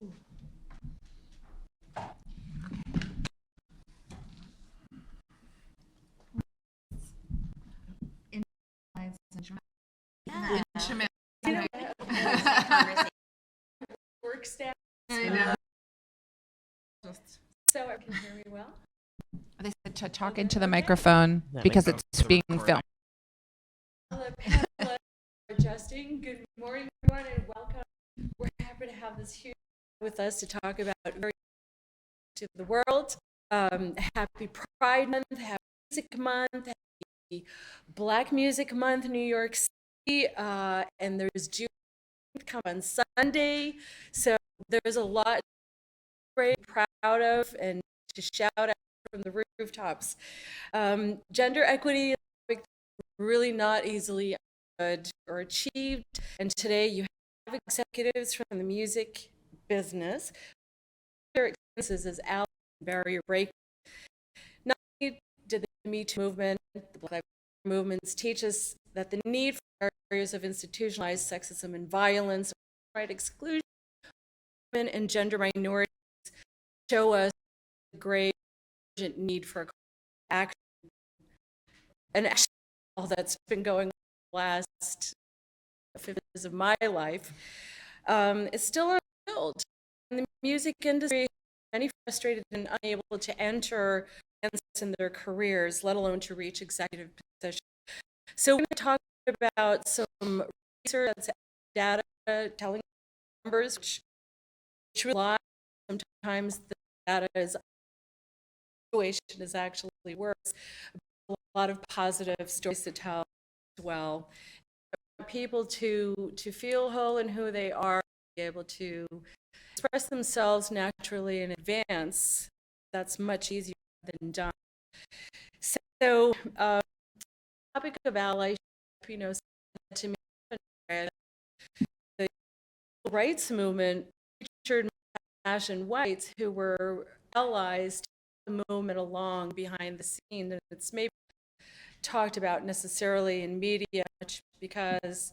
Yeah. Instrument. Work staff. I know. So I can hear me well. They said to talk into the microphone because it's being filmed. The panelists are adjusting. Good morning, everyone, and welcome. We're happy to have this huge with us to talk about to the world. Happy Pride Month, Happy Music Month, Happy Black Music Month, New York City, and there's June come on Sunday. So there's a lot to be very proud of and to shout out from the rooftops. Gender equity is really not easily understood or achieved, and today you have executives from the music business. Their experiences as allies and barrier breakers. Not only did the Me Too movement, the Black Lives Matter movements teach us that the need for areas of institutionalized sexism and violence, right, exclusion, women and gender minorities show us the great urgent need for action. And actually, all that's been going on the last 50 years of my life is still unfulfilled. In the music industry, many frustrated and unable to enter in their careers, let alone to reach executive positions. So we're going to talk about some research, data, telling numbers, which rely sometimes the data is situation is actually worse. A lot of positive stories to tell as well. People to feel whole in who they are, be able to express themselves naturally in advance. That's much easier than done. So, the topic of allyship, said to me, the rights movement featured Asian whites who were allies to the movement along behind the scene, and it's maybe talked about necessarily in media much because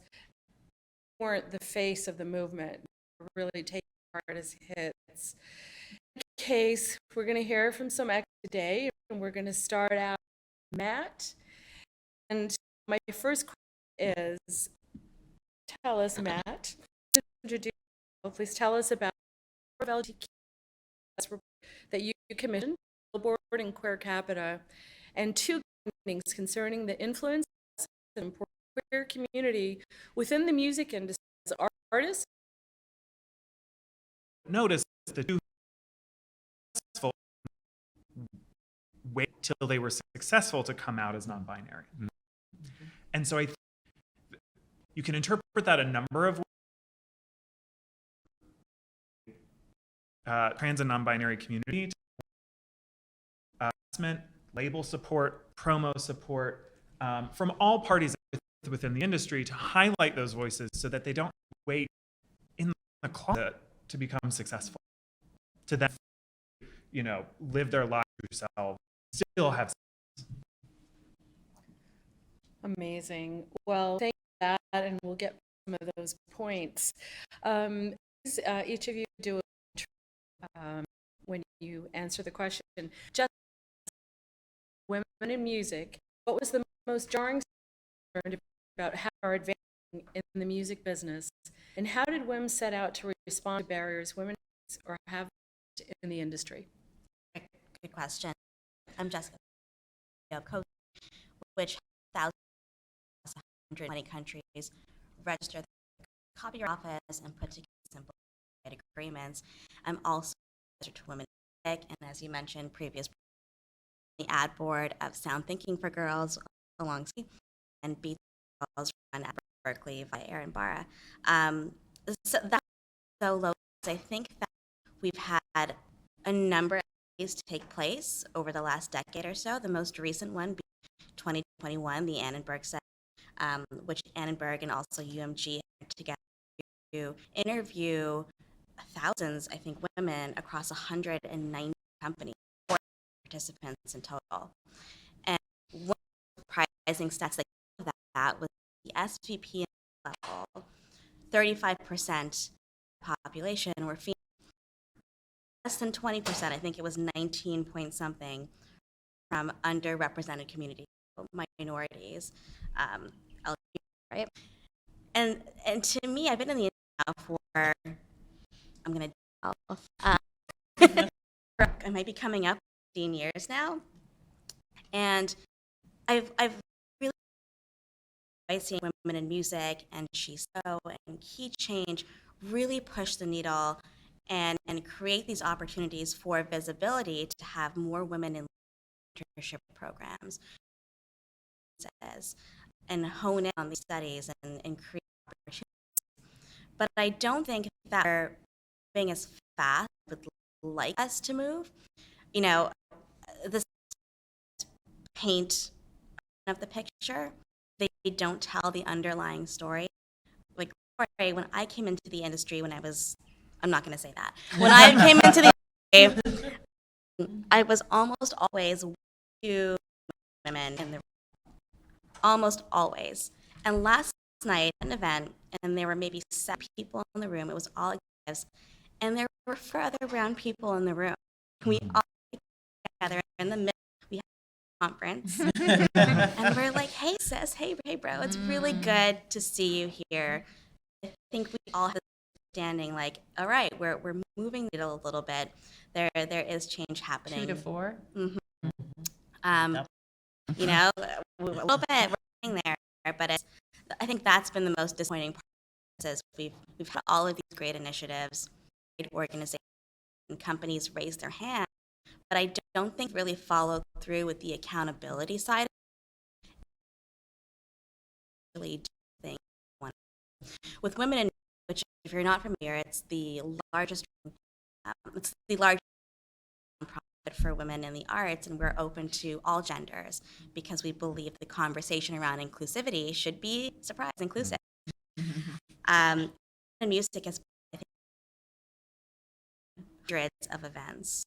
they weren't the face of the movement, really taking part as hits. In case, we're going to hear from some experts today, and we're going to start out with Matt. And my first question is, tell us, Matt, please tell us about LBGTQ that you commissioned, Billboard and Queer Capita, and two findings concerning the influence of the queer community within the music industry as artists. Notice the two successful wait till they were successful to come out as non-binary. Mm-hmm. And so I think you can interpret that a number of ways. Trans and non-binary community, label support, promo support from all parties within the industry to highlight those voices so that they don't wait in the closet to become successful, to then, live their lives themselves, still have success. Amazing. Well, thank you for that, and we'll get some of those points. Each of you do when you answer the question. Just women in music, what was the most jarring about how are advancing in the music business, and how did WIM set out to respond to barriers women or have in the industry? Good question. I'm Jessica, which 1,120 countries register the Copyright Office and put together simple agreements. I'm also to women in music, and as you mentioned, previous the ad board of Sound Thinking for Girls alongside and Beat Girls run at Berkeley by Erin Barra. So that's so low. I think that we've had a number of these take place over the last decade or so. The most recent one being 2021, the Annenberg set, which Annenberg and also UMG had together to interview thousands, I think, women across 190 companies, 4 participants in total. And one surprising stats that was the SVP level, 35% population were female. than 20%. I think it was 19 point something from underrepresented communities, minorities, LGBT, right? And to me, I've been in the industry now for, I'm gonna, I might be coming up 15 years now, and I've really enjoyed seeing women in music and She's So and Keychange really push the needle and create these opportunities for visibility to have more women in leadership programs and hone in on these studies and create opportunities. But I don't think that we're moving as fast as we would like us to move. You know, this paint of the picture, they don't tell the underlying story. Like, when I came into the industry I'm not going to say that. When I came into the industry, I was almost always two women in the room. Almost always. And last night, an event, and there were maybe 7 people in the room. It was all executives, and there were 4 other brown people in the room. We all came together in the middle. We had a conference, and we're like, "Hey, sis. Hey, bro. It's really good to see you here." I think we all have understanding, like, all right, we're moving it a little bit. There is change happening. 2 to 4. Mm-hmm. You know, a little bit we're getting there, but I think that's been the most disappointing part. Is we've had all of these great initiatives, great organizations, and companies raise their hand, but I don't think really follow through with the accountability side. Really do things with women in, which, if you're not familiar, it's the largest nonprofit for women in the arts, and we're open to all genders because we believe the conversation around inclusivity should be inclusive. And music is, I think, hundreds of events.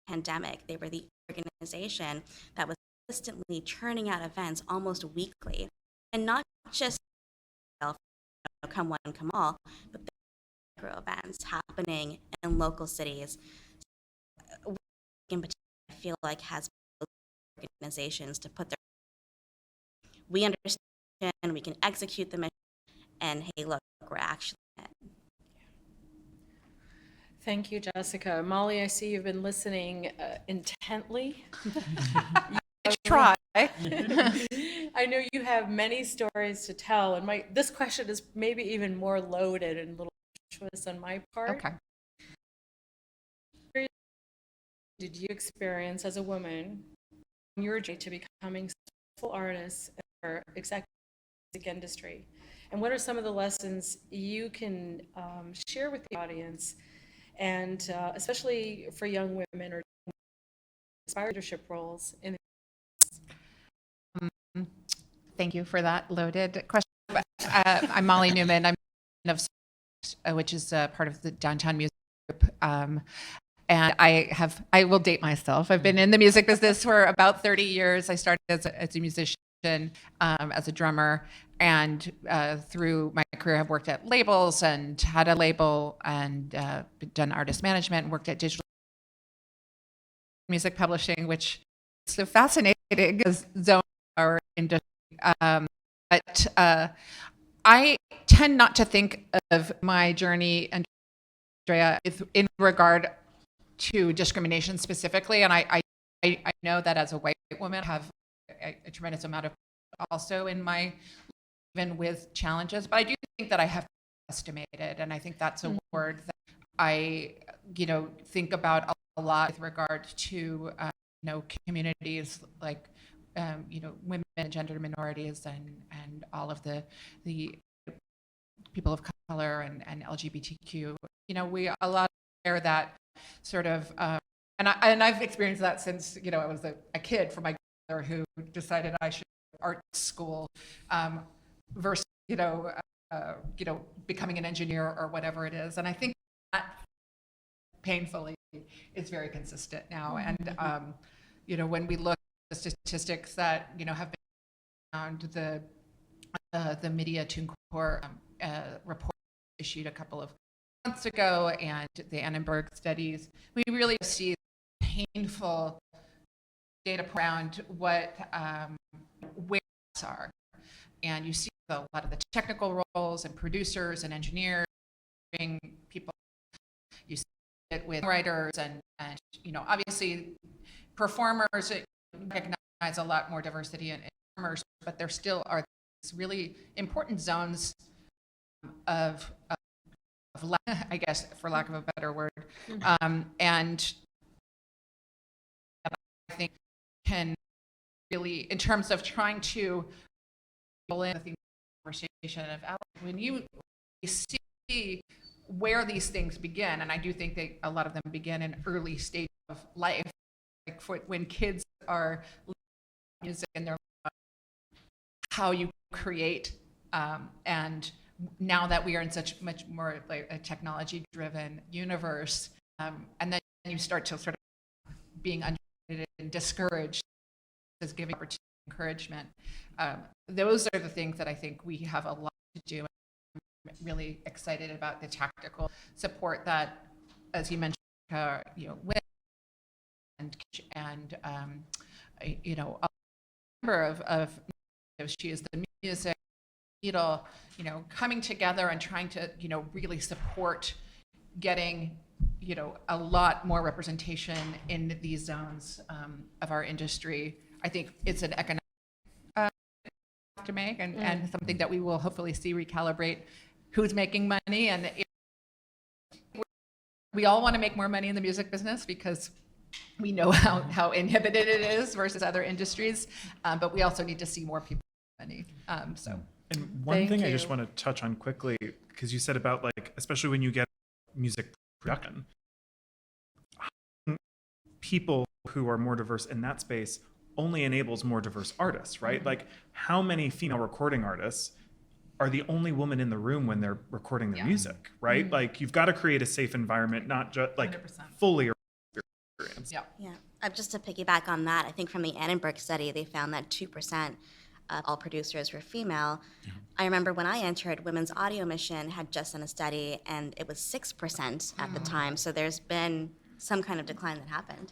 Pandemic, they were the organization that was consistently churning out events almost weekly, and not just come one, come all, but the micro events happening in local cities. In particular, I feel like has organizations to put their, we understand, we can execute the mission, and hey, look, we're actually in it. Thank you, Jessica. Molly, I see you've been listening intently. I try. I know you have many stories to tell, and this question is maybe even more loaded and a little choice on my part. Okay. Did you experience as a woman on your journey to becoming successful artists or executive music industry? And what are some of the lessons you can share with the audience, and especially for young women or aspiring leadership roles in the Thank you for that loaded question. I'm Molly Newman. I'm of which is part of the Downtown Music Group. And I will date myself. I've been in the music business for about 30 years. I started as a musician, as a drummer, and through my career I've worked at labels and had a label and done artist management and worked at digital music publishing, which is so fascinating as zone our industry. But I tend not to think of my journey, Andrea, in regard to discrimination specifically, and I know that as a white woman I have a tremendous amount of also in my, even with challenges, but I do think that I have estimated, and I think that's a word that I think about a lot with regard to communities like women and gender minorities and all of the people of color and LGBTQ. We a lot share that sort of, and I've experienced that since I was a kid from my grandmother who decided I should go to art school versus becoming an engineer or whatever it is. And I think that painfully is very consistent now. And when we look at the statistics that have been around the media TuneCore report issued a couple of months ago and the Annenberg studies, we really see painful data around what where are. And you see a lot of the technical roles and producers and engineers, people. You see it with writers and obviously performers recognize a lot more diversity in performers, but there still are these really important zones of I guess, for lack of a better word, and I think can really, in terms of trying to in the conversation of when you see where these things begin, and I do think that a lot of them begin in early stage of life, like when kids are listening to music and they're how you create, and now that we are in such much more like a technology-driven universe, and then you start to sort of being underrated and discouraged as giving opportunity encouragement. Those are the things that I think we have a lot to do. I'm really excited about the tactical support that, as you mentioned, women and a number of she is the music needle, coming together and trying to really support getting a lot more representation in these zones of our industry. I think it's an economic to make and something that we will hopefully see recalibrate who's making money. And we all want to make more money in the music business because we know how inhibited it is versus other industries, but we also need to see more people make money. And one thing I just want to touch on quickly, because you said about especially when you get music production, people who are more diverse in that space only enables more diverse artists, right? Like, how many female recording artists are the only woman in the room when they're recording their music, right? Like, you've got to create a safe environment, not just 100%. Fully experience. Yeah. Just to piggyback on that, I think from the Annenberg study, they found that 2% of all producers were female. Yeah. I remember when I entered, Women's Audio Mission had just done a study, and it was 6% at the time. So there's been some kind of decline that happened.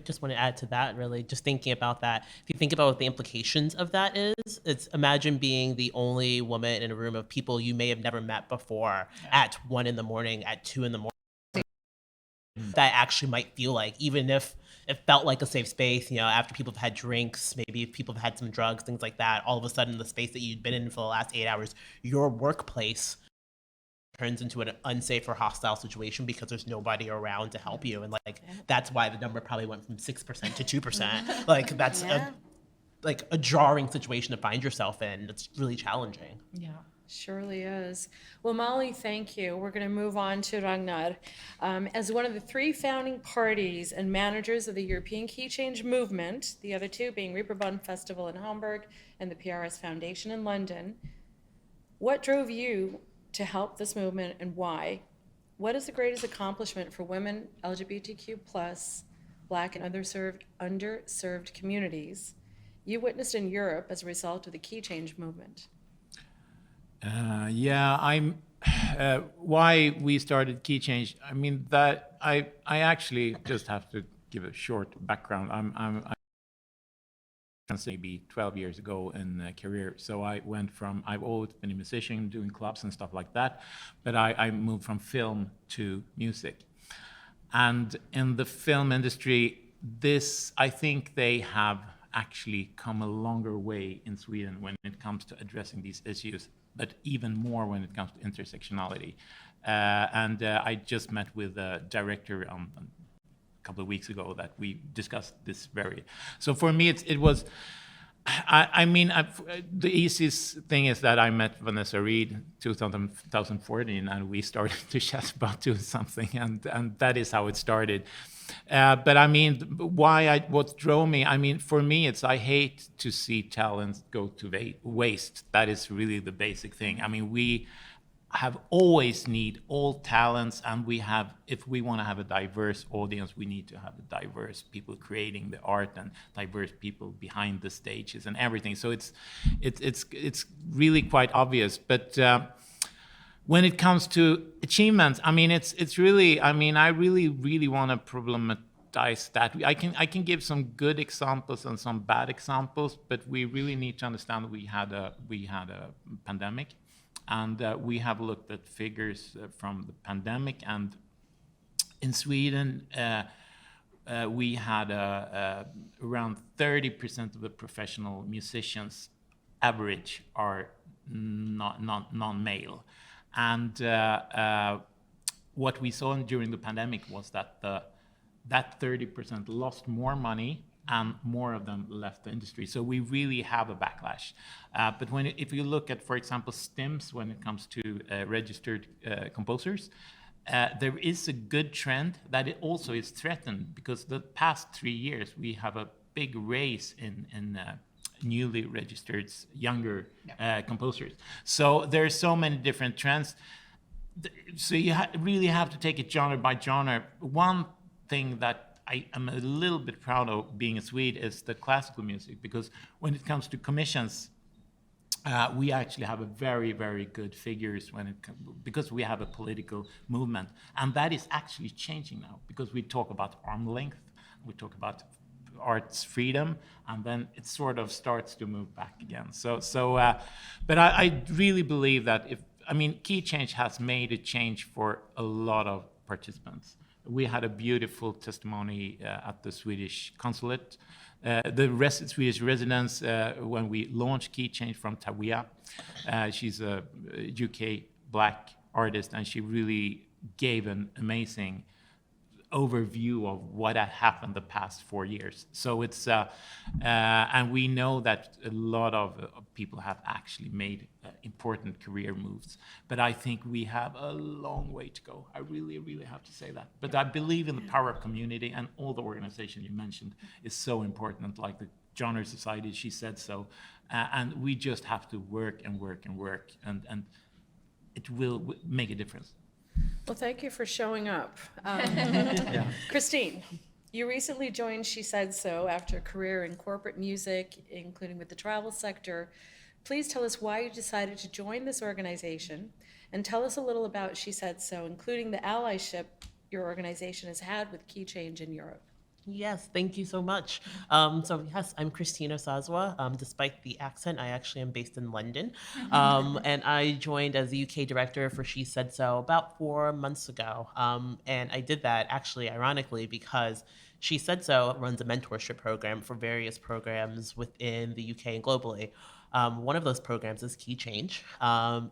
Just want to add to that, really, just thinking about that. If you think about what the implications of that is, it's imagine being the only woman in a room of people you may have never met before at 1 a.m, at 2 a.m. That actually might feel like, even if it felt like a safe space, after people have had drinks, maybe if people have had some drugs, things like that, all of a sudden the space that you'd been in for the last 8 hours, your workplace turns into an unsafe or hostile situation because there's nobody around to help you. And that's why the number probably went from 6% to 2%. That's a jarring situation to find yourself in. It's really challenging. Yeah, surely is. Well, Molly, thank you. We're going to move on to Ragnar. As one of the 3 founding parties and managers of the European Keychange movement, the other 2 being Reeperbahn Festival in Hamburg and the PRS Foundation in London, what drove you to help this movement and why? What is the greatest accomplishment for women, LGBTQ+, Black and underserved communities you witnessed in Europe as a result of the Keychange movement? Why we started Keychange, I mean, that I actually just have to give a short background. I'm maybe 12 years ago in a career. So I've always been a musician, doing clubs and stuff like that, but I moved from film to music. And in the film industry, I think they have actually come a longer way in Sweden when it comes to addressing these issues, but even more when it comes to intersectionality. I just met with a director couple of weeks ago that we discussed this so for me it was the easiest thing is that I met Vanessa Reed 2014 and we started to chat about doing something and that is how it started. But I mean, what drove me, I mean, for me, I hate to see talent go to waste. That is really the basic thing. I mean, we have always need all talents, and if we want to have a diverse audience, we need to have a diverse people creating the art and diverse people behind the stages and everything. So it's really quite obvious. But when it comes to achievements, I mean, it's really, I mean, I really want to problematize that. I can give some good examples and some bad examples, but we really need to understand we had a pandemic, and we have looked at figures from the pandemic, and in Sweden, we had around 30% of the professional musicians average are non-male. And what we saw during the pandemic was that that 30% lost more money and more of them left the industry. So we really have a backlash. But if you look at, for example, STIMs, when it comes to registered composers, there is a good trend that it also is threatened, because the past 3 years we have a big race in newly registered younger composers. So there are so many different trends. So you really have to take it genre by genre. One thing that I am a little bit proud of being a Swede is the classical music, because when it comes to commissions, we actually have a very, very good figures because we have a political movement, and that is actually changing now, because we talk about arm length, we talk about arts freedom, and then it sort of starts to move back again. But I really believe that Keychange has made a change for a lot of participants. We had a beautiful testimony at the Swedish consulate, Swedish residence, when we launched Keychange from Tawia. She's a UK Black artist, and she really gave an amazing overview of what had happened the past 4 years. So it's and we know that a lot of people have actually made important career moves, but I think we have a long way to go. I really have to say that. But I believe in the power of community, and all the organization you mentioned is so important, like the Genre Society, she said so, and we just have to work and it will make a difference. Well, thank you for showing up. Christine, you recently joined She Said So after a career in corporate music, including with the travel sector. Please tell us why you decided to join this organization, and tell us a little about She Said So, including the allyship your organization has had with Keychange in Europe. Yes, thank you so much. So yes, I'm Christina Sazwa. Despite the accent, I actually am based in London. And I joined as the UK director for She Said So about 4 months ago. And I did that actually, ironically, because She Said So runs a mentorship program for various programs within the UK and globally. One of those programs is Keychange,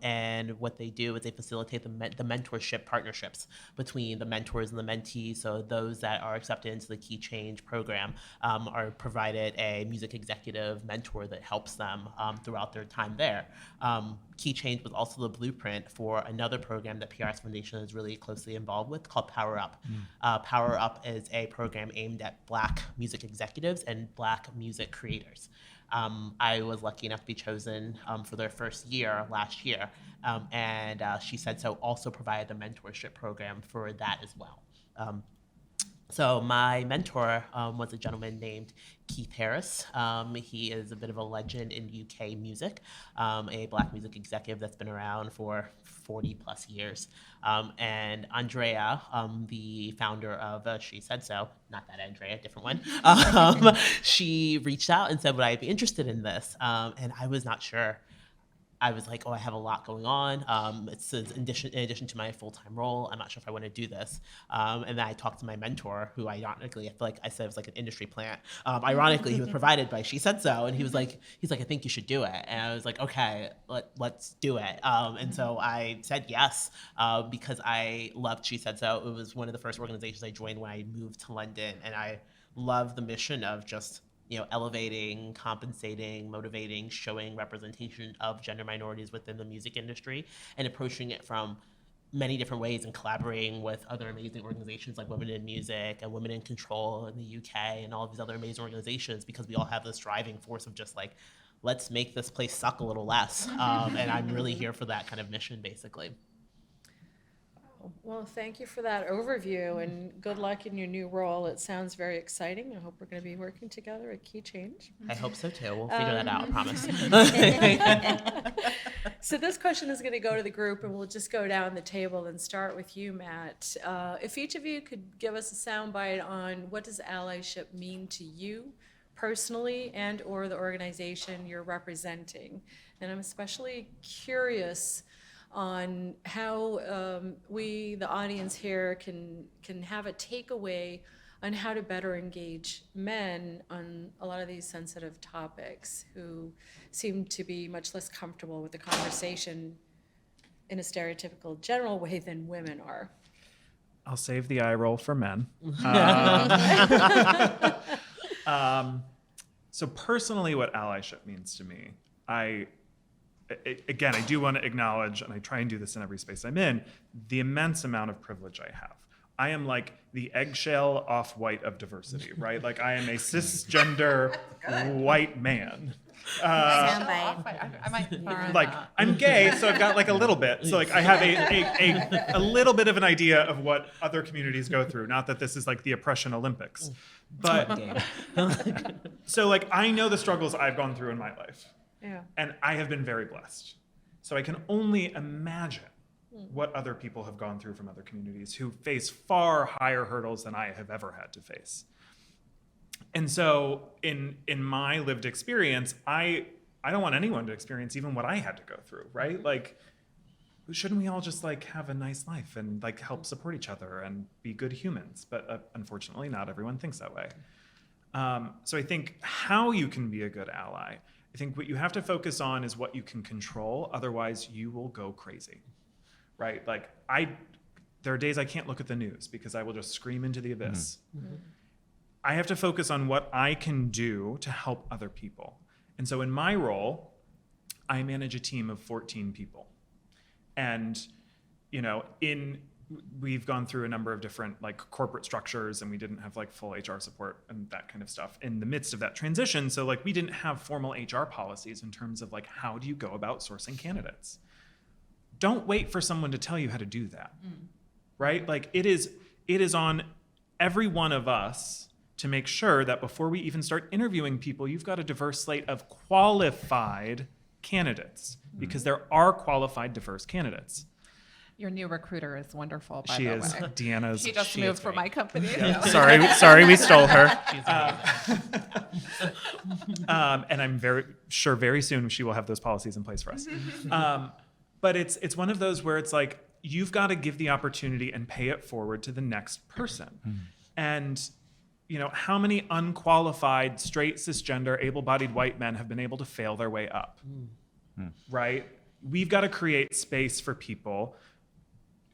and what they do is they facilitate the mentorship partnerships between the mentors and the mentees. So those that are accepted into the Keychange program are provided a music executive mentor that helps them throughout their time there. Keychange was also the blueprint for another program that PRS Foundation is really closely involved with called Power Up. Power Up is a program aimed at Black music executives and Black music creators. I was lucky enough to be chosen for their first year last year, and She Said So also provided a mentorship program for that as well. So my mentor was a gentleman named Keith Harris. He is a bit of a legend in UK music, a Black music executive that's been around for 40 plus years. And Andrea, the founder of She Said So, not that Andrea, different one, she reached out and said, would I be interested in this? And I was not sure. I was like, oh, I have a lot going on. It's in addition to my full-time role. I'm not sure if I want to do this. And then I talked to my mentor, who ironically, I feel like I said it was like an industry plant. Ironically, he was provided by She Said So, and he's like, I think you should do it. And I was like, okay, let's do it. And so I said yes, because I loved She Said So. It was one of the first organizations I joined when I moved to London, and I love the mission of just elevating, compensating, motivating, showing representation of gender minorities within the music industry, and approaching it from many different ways, and collaborating with other amazing organizations like Women in Music and Women in Control in the UK and all of these other amazing organizations, because we all have this driving force of just like, let's make this place suck a little less. And I'm really here for that kind of mission, basically. Well, thank you for that overview and good luck in your new role. It sounds very exciting. I hope we're going to be working together at Keychange. I hope so too. We'll figure that out, I promise. So this question is going to go to the group, and we'll just go down the table and start with you, Matt. If each of you could give us a soundbite on what does allyship mean to you personally and or the organization you're representing. And I'm especially curious on how we, the audience here, can have a takeaway on how to better engage men on a lot of these sensitive topics who seem to be much less comfortable with the conversation in a stereotypical general way than women are. I'll save the eye roll for men. So personally, what allyship means to me, again, I do want to acknowledge, and I try and do this in every space I'm in, the immense amount of privilege I have. I am like the eggshell off-white of diversity, right? Like I am a cisgender white man. Soundbite. I might borrow Like that. I'm gay, so I've got like a little bit. So like I have a little bit of an idea of what other communities go through. Not that this is like the oppression Olympics, but so like I know the struggles I've gone through in my life. Yeah. And I have been very blessed. So I can only imagine what other people have gone through from other communities who face far higher hurdles than I have ever had to face. And so in my lived experience, I don't want anyone to experience even what I had to go through, right? Like, shouldn't we all just like have a nice life and like help support each other and be good humans? But unfortunately, not everyone thinks that way. So I think how you can be a good ally, I think what you have to focus on is what you can control. Otherwise, you will go crazy, right? Like there are days I can't look at the news because I will just scream into the abyss. Mm-hmm. I have to focus on what I can do to help other people. And so in my role, I manage a team of 14 people. And, you know, we've gone through a number of different like corporate structures, and we didn't have like full HR support and that kind of stuff in the midst of that transition. So like we didn't have formal HR policies in terms of like, how do you go about sourcing candidates? Don't wait for someone to tell you how to do that, right? Like it is on every one of us to make sure that before we even start interviewing people, you've got a diverse slate of qualified candidates, because there are qualified, diverse candidates. Your new recruiter is wonderful, by She the is. way. Deanna's. She just is moved from great. my company. Yeah. so. Sorry, we stole her. And I'm very sure very soon she will have those policies in place for us. But it's one of those where it's like, you've got to give the opportunity and pay it forward to the next person. And you know, how many unqualified, straight, cisgender, able-bodied white men have been able to fail their way up, right? We've got to create space for people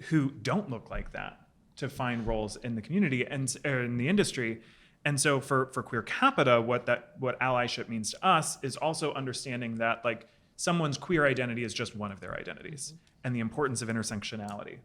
who don't look like that to find roles in the community and in the industry. And so for Queer Capita, what allyship means to us is also understanding that like someone's queer identity is just one of their identities, and the importance of intersectionality.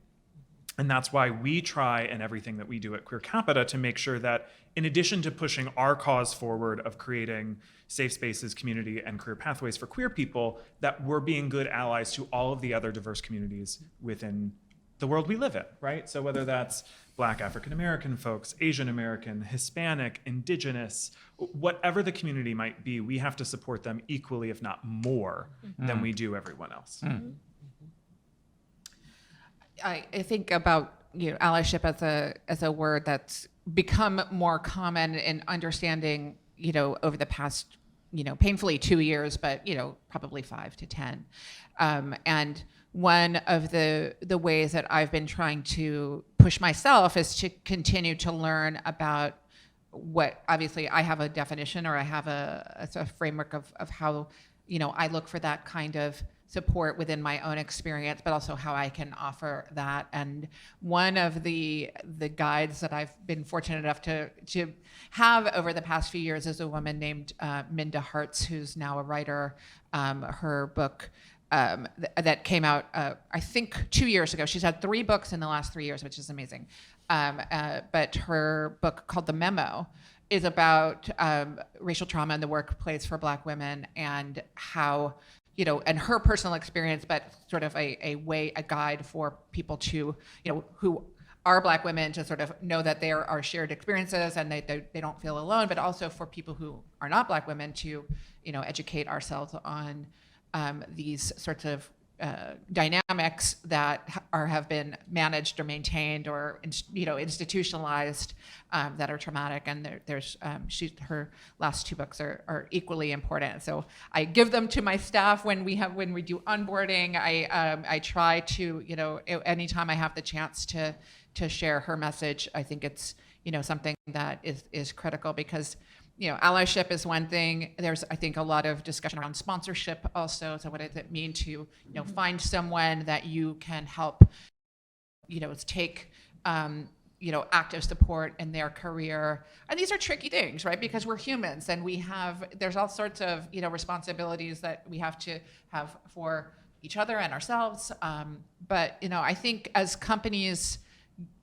And that's why we try in everything that we do at Queer Capita to make sure that in addition to pushing our cause forward of creating safe spaces, community, and career pathways for queer people, that we're being good allies to all of the other diverse communities within the world we live in, right? So whether that's Black African American folks, Asian American, Hispanic, Indigenous, whatever the community might be, we have to support them equally, if not more, than we do everyone else. I think about allyship as a word that's become more common in understanding over the past painfully 2 years, but probably 5 to 10. And one of the ways that I've been trying to push myself is to continue to learn about what, obviously I have a definition, or I have a framework of how I look for that kind of support within my own experience, but also how I can offer that. And one of the guides that I've been fortunate enough to have over the past few years is a woman named Minda Hartz, who's now a writer. Her book that came out, I think 2 years ago. She's had 3 books in the last 3 years, which is amazing. But her book called The Memo is about racial trauma in the workplace for Black women, and how and her personal experience, but sort of a guide for people to, who are Black women to sort of know that there are shared experiences and they don't feel alone, but also for people who are not Black women to, educate ourselves on these sorts of dynamics that have been managed or maintained or institutionalized that are traumatic, and there's her last 2 books are equally important. So I give them to my staff when we do onboarding. I try to anytime I have the chance to share her message. I think it's something that is critical because allyship is one thing. There's, I think, a lot of discussion around sponsorship also. So what does it mean to, find someone that you can help, take, active support in their career. And these are tricky things, right? Because we're humans and there's all sorts of, responsibilities that we have to have for each other and ourselves. But, I think as companies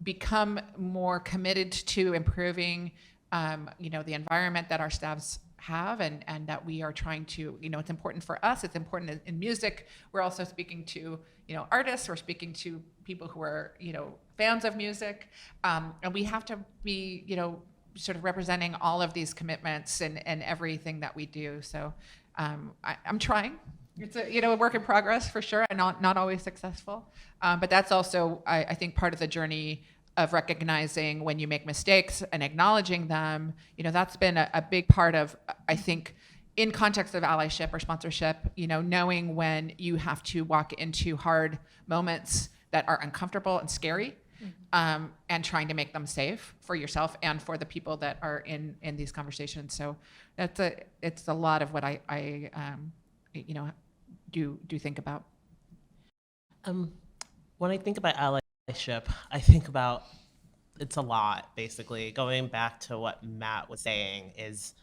become more committed to improving the environment that our staffs have and that we are trying to, it's important for us, it's important in music. We're also speaking to, artists, we're speaking to people who are, fans of music. And we have to be, sort of representing all of these commitments and everything that we do. So I'm trying. It's a work in progress for sure, and not always successful. But that's also, I think, part of the journey of recognizing when you make mistakes and acknowledging them. That's been a big part of, I think, in context of allyship or sponsorship, knowing when you have to walk into hard moments that are uncomfortable and scary, and trying to make them safe for yourself and for the people that are in these conversations. So it's a lot of what I do think about. When I think about allyship, I think about it's a lot, basically. Going back to what Matt was saying is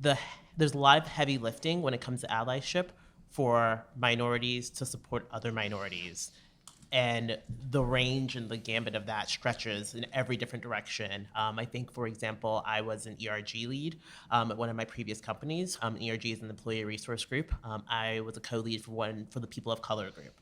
there's a lot of heavy lifting when it comes to allyship for minorities to support other minorities. And the range and the gambit of that stretches in every different direction. I think, for example, I was an ERG lead at one of my previous companies. ERG is an employee resource group. I was a co-lead for the people of color group.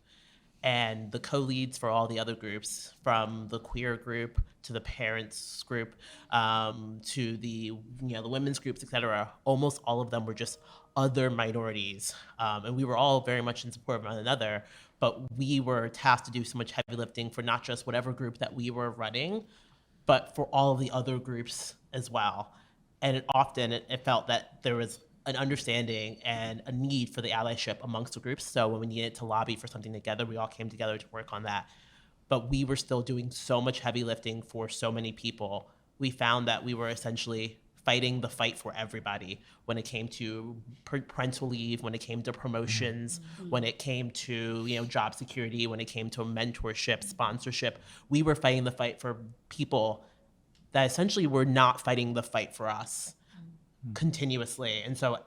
And the co-leads for all the other groups, from the queer group to the parents group, to the women's groups, et cetera, almost all of them were just other minorities. And we were all very much in support of one another, but we were tasked to do so much heavy lifting for not just whatever group that we were running, but for all of the other groups as well. And it felt that there was an understanding and a need for the allyship amongst the groups. So when we needed to lobby for something together, we all came together to work on that. But we were still doing so much heavy lifting for so many people. We found that we were essentially fighting the fight for everybody when it came to parental leave, when it came to promotions, when it came to job security, when it came to mentorship, sponsorship. We were fighting the fight for people that essentially were not fighting the fight for us continuously. And so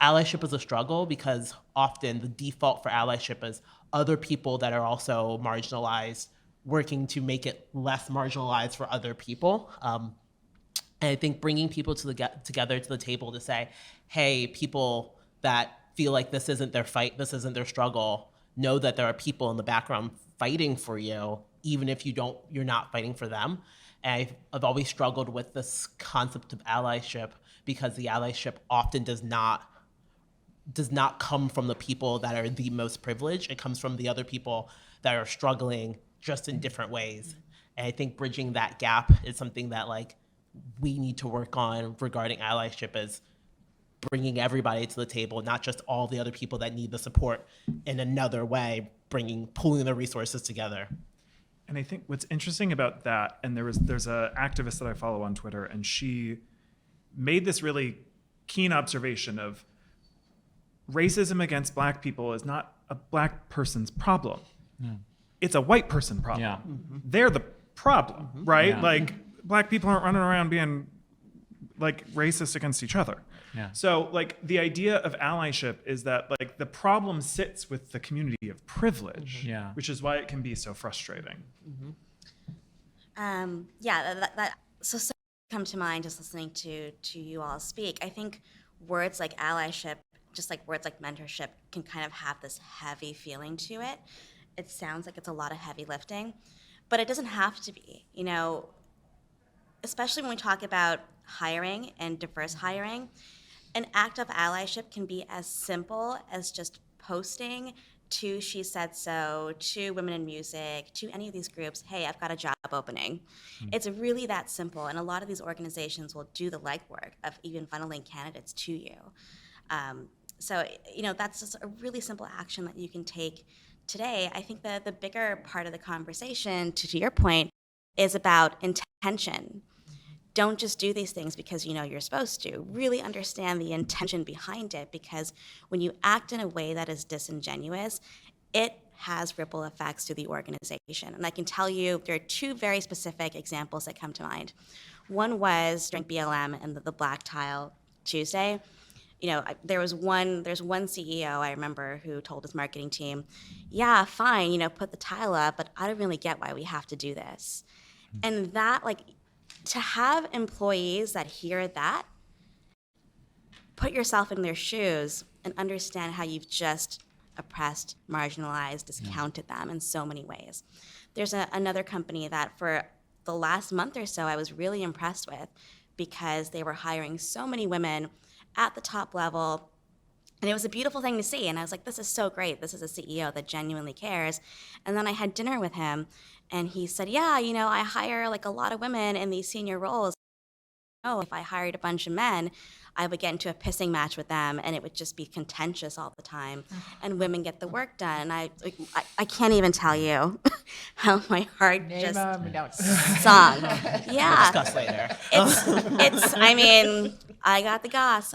allyship is a struggle because often the default for allyship is other people that are also marginalized working to make it less marginalized for other people. And I think bringing people together to the table to say, hey, people that feel like this isn't their fight, this isn't their struggle, know that there are people in the background fighting for you, even if you're not fighting for them. And I've always struggled with this concept of allyship because the allyship often does not come from the people that are the most privileged. It comes from the other people that are struggling just in different ways. And I think bridging that gap is something that we need to work on regarding allyship, is bringing everybody to the table, not just all the other people that need the support in another way, pulling the resources together. And I think what's interesting about that, and there's an activist that I follow on Twitter, and she made this really keen observation of racism against Black people is not a Black person's problem. Yeah. It's a white person problem. Yeah. Mm-hmm. They're the problem, right? Yeah. Black people aren't running around being racist against each other. Yeah. So the idea of allyship is that the problem sits with the community of privilege, which is why it can be so frustrating. So come to mind just listening to you all speak. I think words like allyship just like words like mentorship can kind of have this heavy feeling to it. It sounds like it's a lot of heavy lifting, but it doesn't have to be, you know, especially when we talk about hiring and diverse hiring. An act of allyship can be as simple as just posting to She Said So, to Women in Music, to any of these groups, hey, I've got a job opening. It's really that simple, and a lot of these organizations will do the legwork of even funneling candidates to you. So, you know, that's just a really simple action that you can take today. I think the bigger part of the conversation, to your point, is about intention. Don't just do these things because you know you're supposed to. Really understand the intention behind it, because when you act in a way that is disingenuous, it has ripple effects to the organization. And I can tell you there are two very specific examples that come to mind. One was during BLM and the Black Tile Tuesday. You know, there's one CEO I remember who told his marketing team, yeah, fine, you know, put the tile up, but I don't really get why we have to do this. And that, like, to have employees that hear that, put yourself in their shoes and understand how you've just oppressed, marginalized, discounted them in so many ways. There's another company that for the last month or so I was really impressed with, because they were hiring so many women at the top level. And it was a beautiful thing to see. And I was like, this is so great. This is a CEO that genuinely cares. And then I had dinner with him, and he said, yeah, you know, I hire like a lot of women in these senior roles. Oh, if I hired a bunch of men, I would get into a pissing match with them, and it would just be contentious all the time. And women get the work done. And I can't even tell you how my heart just sung. Yeah. Discuss later. It's I mean, I got the goss.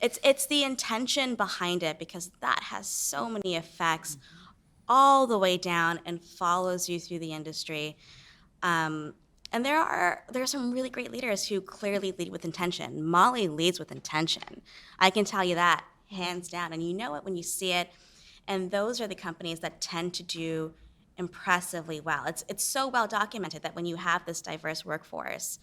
It's the intention behind it, because that has so many effects all the way down and follows you through the industry. And there are some really great leaders who clearly lead with intention. Molly leads with intention. I can tell you that hands down, and you know it when you see it. And those are the companies that tend to do impressively well. It's so well documented that when you have this diverse workforce,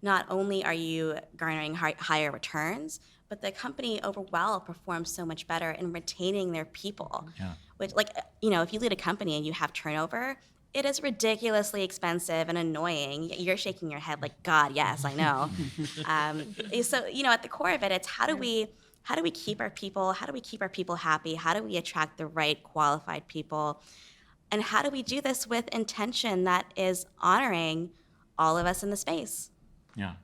not only are you garnering higher returns, but the company overall performs so much better in retaining their people. Yeah. Which, like, you know, if you lead a company and you have turnover, it is ridiculously expensive and annoying. You're shaking your head like, God, yes, I know. So, you know, at the core of it, it's how do we keep our people? How do we keep our people happy? How do we attract the right qualified people? And how do we do this with intention that is honoring all of us in the space? Yeah.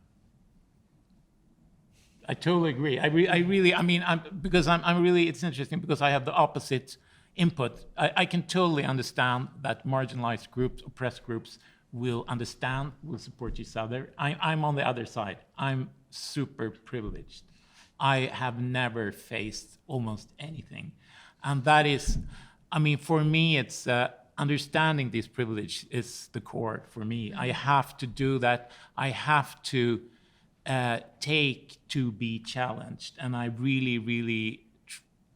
I totally agree. I really, I mean, I'm really, it's interesting because I have the opposite input. I can totally understand that marginalized groups, oppressed groups will understand, will support each other. I'm on the other side. I'm super privileged. I have never faced almost anything. And that is, I mean, for me, it's understanding this privilege is the core for me. I have to do that. I have to take to be challenged. And I really, really,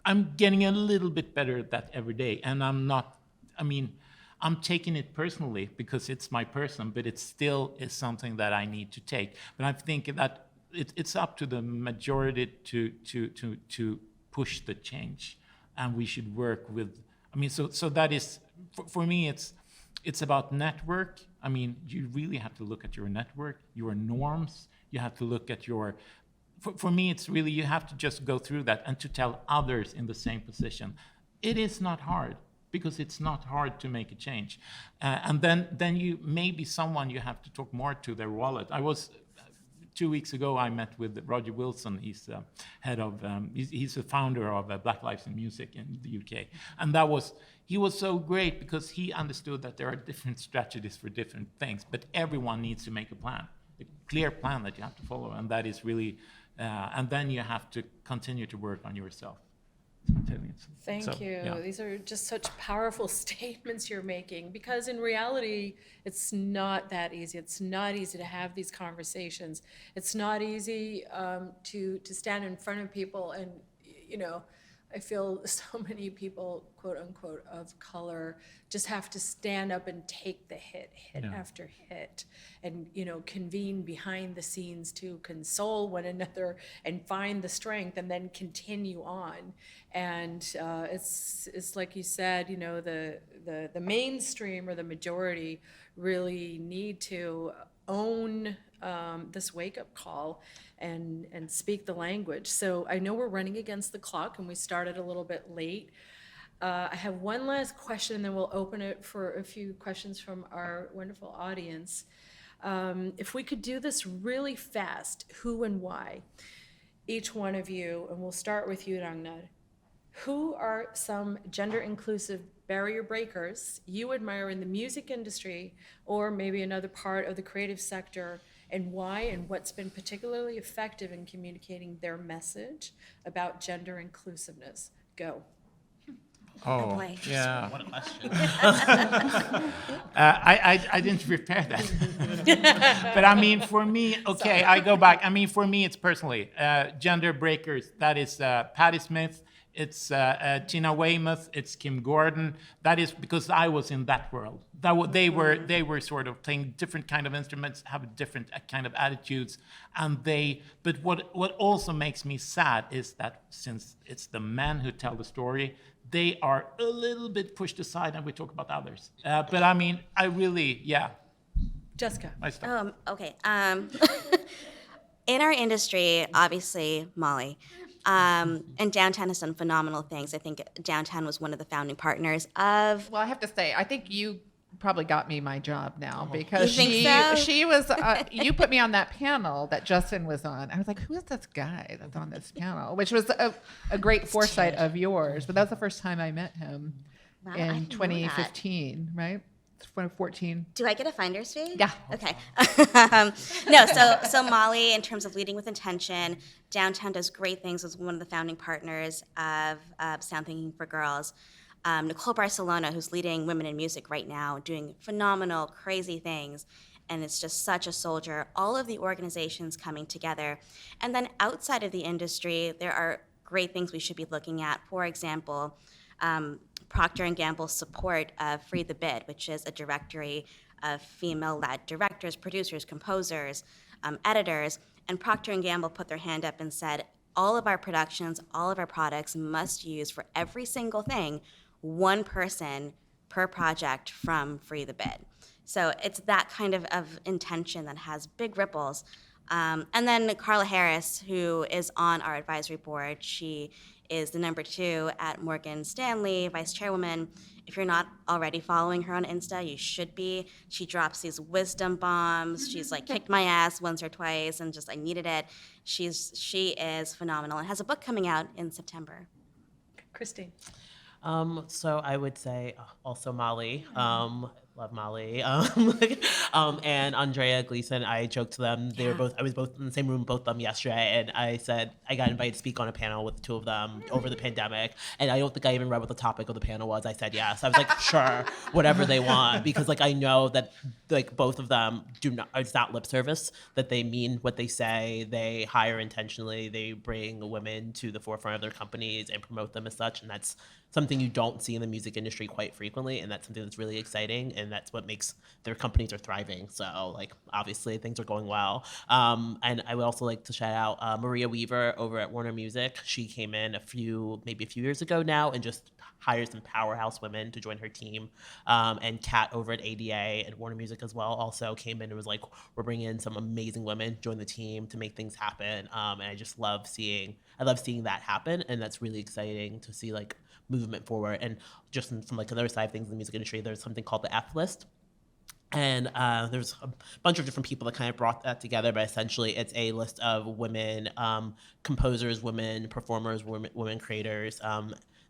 I'm getting a little bit better at that every day. And I'm taking it personally because it's my person, but it still is something that I need to take. But I'm thinking that it's up to the majority to push the change. And we should work with, so that is, for me, it's about network. I mean, you really have to look at your network, your norms. You have to look at your, for me, it's really, you have to just go through that and to tell others in the same position. It is not hard, because it's not hard to make a change. And then you, maybe someone you have to talk more to their wallet. 2 weeks ago, I met with Roger Wilson. He's head of, he's the founder of Black Lives in Music in the UK. And he was so great because he understood that there are different strategies for different things, but everyone needs to make a plan, a clear plan that you have to follow. And that is really, and then you have to continue to work on yourself. Thank you. Yeah. These are just such powerful statements you're making, because in reality, it's not that easy. It's not easy to have these conversations. It's not easy to stand in front of people and, you know, I feel so many people, quote unquote, of color just have to stand up and take the hit Yeah. after hit, and convene behind the scenes to console one another and find the strength, and then continue on. And it's like you said, the mainstream or the majority really need to own this wake-up call and speak the language. So I know we're running against the clock and we started a little bit late. I have one last question, and then we'll open it for a few questions from our wonderful audience. If we could do this really fast, who and why? Each one of you, and we'll start with you, Ragnar. Who are some gender inclusive barrier breakers you admire in the music industry, or maybe another part of the creative sector, and why, and what's been particularly effective in communicating their message about gender inclusiveness? Go. Oh, boy. yeah. What a question. I didn't prepare that. But I mean, for me, okay, I go back. I mean, for me, it's personally gender breakers. That is Patti Smith. It's Tina Weymouth. It's Kim Gordon. That is because I was in that world. They were sort of playing different kind of instruments, have different kind of attitudes, and But what also makes me sad is that since it's the men who tell the story, they are a little bit pushed aside, and we talk about others. But I mean, I really, yeah. Jessica. I stop. Okay. In our industry, obviously, Molly, and Downtown has done phenomenal things. I think Downtown was one of the founding partners of. Well, I have to say, I think you probably got me my job now, because You think so? she was you put me on that panel that Justin was on. I was like, who is this guy that's on this panel? Which was a great foresight of yours. But that was the first time I met him Wow, I in didn't know that. 2015, right? 2014. Do I get a finder's fee? Yeah. Okay. No, so Molly, in terms of leading with intention, Downtown does great things as one of the founding partners of Sound Thinking for Girls. Nicole Barcelona, who's leading Women in Music right now, doing phenomenal, crazy things. And it's just such a soldier. All of the organizations coming together. And then outside of the industry, there are great things we should be looking at. For example, Procter & Gamble's support of Free the Bid, which is a directory of female-led directors, producers, composers, editors. And Procter & Gamble put their hand up and said, all of our productions, all of our products must use for every single thing one person per project from Free the Bid. So it's that kind of intention that has big ripples. And then Carla Harris, who is on our advisory board, she is the number 2 at Morgan Stanley, vice chairwoman. If you're not already following her on Insta, you should be. She drops these wisdom bombs. She's like kicked my ass once or twice, and just I needed it. She is phenomenal and has a book coming out in September. Christine. So I would say also Molly. Love Molly. And Andrea Gleason. I joked to them. They were both. I was both in the same room, both of them yesterday, and I said I got invited to speak on a panel with the 2 of them over the pandemic. And I don't think I even read what the topic of the panel was. I said yes. I was like, sure, whatever they want, because like I know that like both of them do not. It's not lip service. That they mean what they say. They hire intentionally. They bring women to the forefront of their companies and promote them as such, and that's something you don't see in the music industry quite frequently, and that's something that's really exciting, and that's what makes their companies are thriving. So, like, obviously, things are going well. And I would also like to shout out Maria Weaver over at Warner Music. She came in maybe a few years ago now, and just hired some powerhouse women to join her team. And Kat over at ADA and Warner Music as well also came in and was like, we're bringing in some amazing women, join the team to make things happen. And I just love seeing that happen, and that's really exciting to see, like, movement forward. And just from like another side of things in the music industry, there's something called the F list. And there's a bunch of different people that kind of brought that together, but essentially it's a list of women composers, women performers, women creators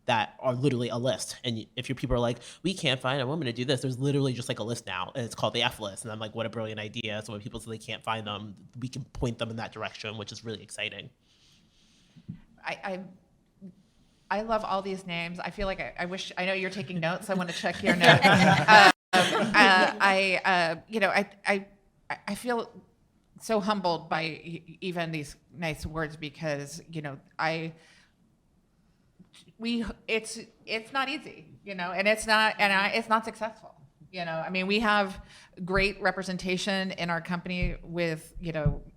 that are literally a list. And if your people are like, we can't find a woman to do this, there's literally just like a list now, and it's called the F list. And I'm like, what a brilliant idea. So when people say they can't find them, we can point them in that direction, which is really exciting. I love all these names. I feel like I wish, I know you're taking notes. I want to check your notes. I feel so humbled by even these nice words, because, I it's not easy, and it's not successful. I mean, we have great representation in our company with,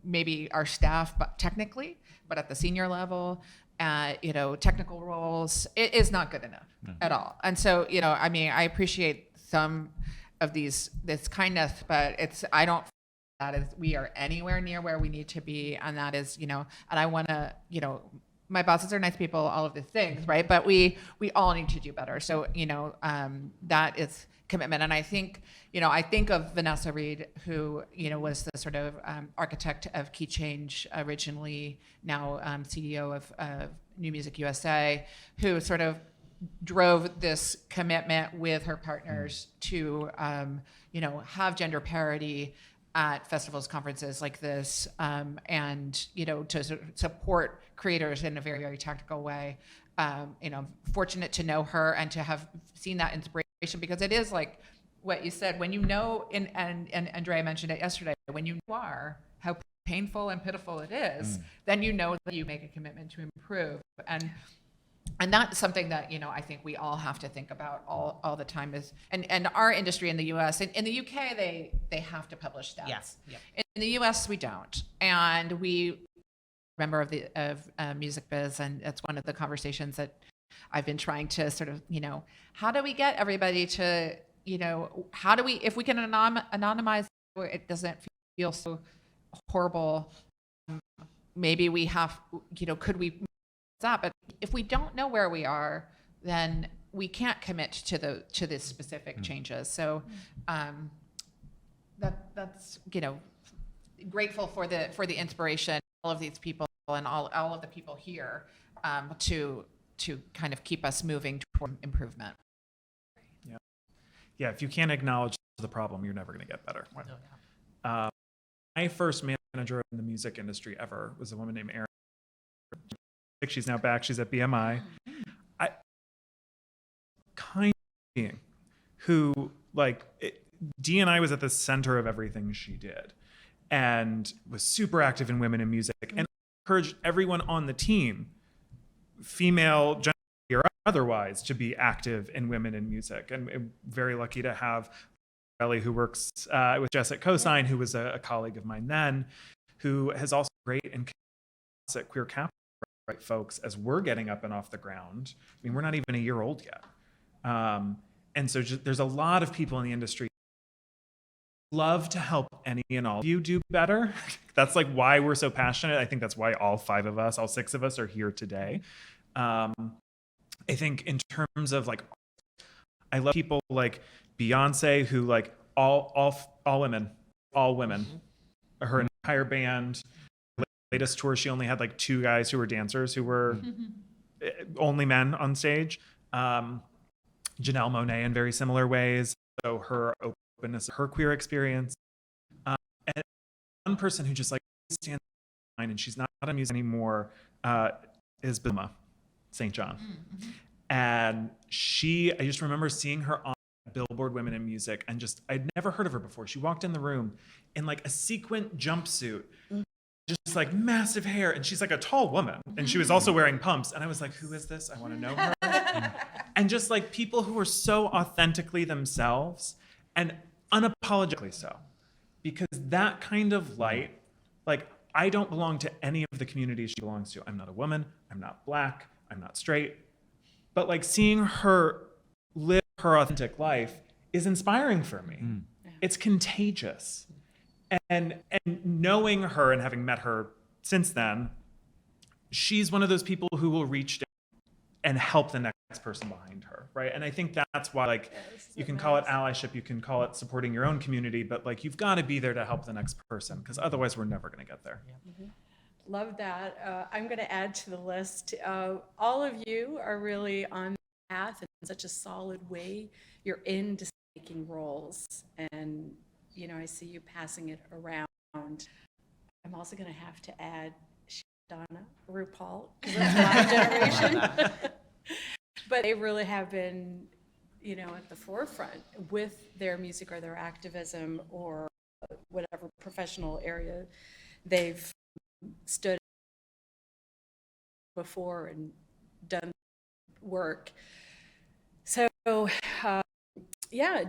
maybe our staff, but technically, but at the senior level, technical roles, it is not good enough at all. And so, I mean, I appreciate some of this kindness, but I don't that is we are anywhere near where we need to be, and that is, and I want to, my bosses are nice people, all of these things, right? But we all need to do better. So, that is commitment. And I think of Vanessa Reed, who, was the sort of architect of Keychange originally, now CEO of New Music USA, who sort of drove this commitment with her partners to, have gender parity at festivals, conferences like this, and to support creators in a very, very tactical way. Fortunate to know her and to have seen that inspiration, because it is like what you said, when and Andrea mentioned it yesterday, when you are how painful and pitiful it is, then that you make a commitment to improve. And that's something that, I think we all have to think about all the time is, and our industry in the US, in the UK, they have to publish stats. Yes. Yep. In the US, we don't. And we member of Music Biz, and it's one of the conversations that I've been trying to sort of, how do we get everybody to, if we can anonymize where it doesn't feel so horrible, maybe we have, could we stop? But if we don't know where we are, then we can't commit to the specific changes. So that's grateful for the inspiration, all of these people and all of the people here to kind of keep us moving toward improvement. Yeah, if you can't acknowledge the problem, you're never going to get better. Oh, yeah. My first manager in the music industry ever was a woman named Erin. She's now back. She's at BMI. Kind being who, D&I was at the center of everything she did and was super active in women in music and encouraged everyone on the team, female, gender, or otherwise, to be active in women in music. And very lucky to have Ellie, who works with Jess at Cosign, who was a colleague of mine then, who has also great and at queer capital right folks as we're getting up and off the ground. I mean, we're not even a year old yet. And so there's a lot of people in the industry love to help any and all of you do better. That's like why we're so passionate. I think that's why all six of us are here today. I think in terms of I love people like Beyonce, who all women, her entire band. Latest tour, she only had 2 guys who were dancers who were only men on stage. Janelle Monáe in very similar ways. So her openness, her queer experience. And one person who just stands in line, and she's not in music anymore, is Bilma St. John. And I just remember seeing her on Billboard Women in Music, and I'd never heard of her before. She walked in the room in a sequin jumpsuit, just massive hair, and she's a tall woman, and she was also wearing pumps, and I was like, who is this? I want to know her. And just people who are so authentically themselves and unapologetically so, because that kind of light, I don't belong to any of the communities she belongs to. I'm not a woman, I'm not Black, I'm not straight, but seeing her live her authentic life is inspiring for me. It's contagious. And knowing her and having met her since then, she's one of those people who will reach down and help the next person behind her, right? And I think that's why, you can call it allyship, you can call it supporting your own community, but you've got to be there to help the next person, because otherwise we're never going to get there. Love that. I'm going to add to the list. All of you are really on the path in such a solid way. You're in decision-making roles, and I see you passing it around. I'm also going to have to add Donna, RuPaul, because that's my generation. But they really have been, at the forefront with their music or their activism or whatever professional area they've stood before and done work. So, yeah,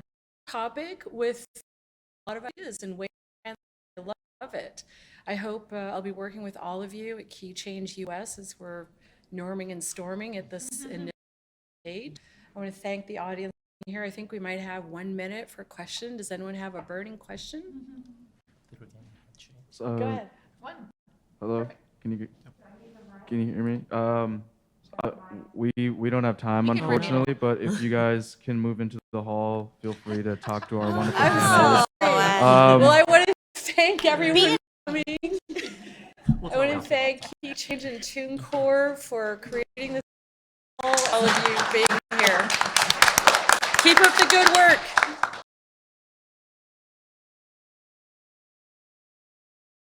topic with a lot of ideas and ways, and I love it. I hope I'll be working with all of you at Keychange US as we're norming and storming at this initial stage. I want to thank the audience here. I think we might have 1 minute for a question. Does anyone have a burning question? Go ahead. Hello, can you hear me? We don't have time, You can bring it up. unfortunately, but if you guys can move into the hall, feel free to talk to our wonderful I'm panelists. sorry. Well, I want to thank everyone for coming. I want to thank Keychange and TuneCore for creating this, all of you being here. Keep up the good work.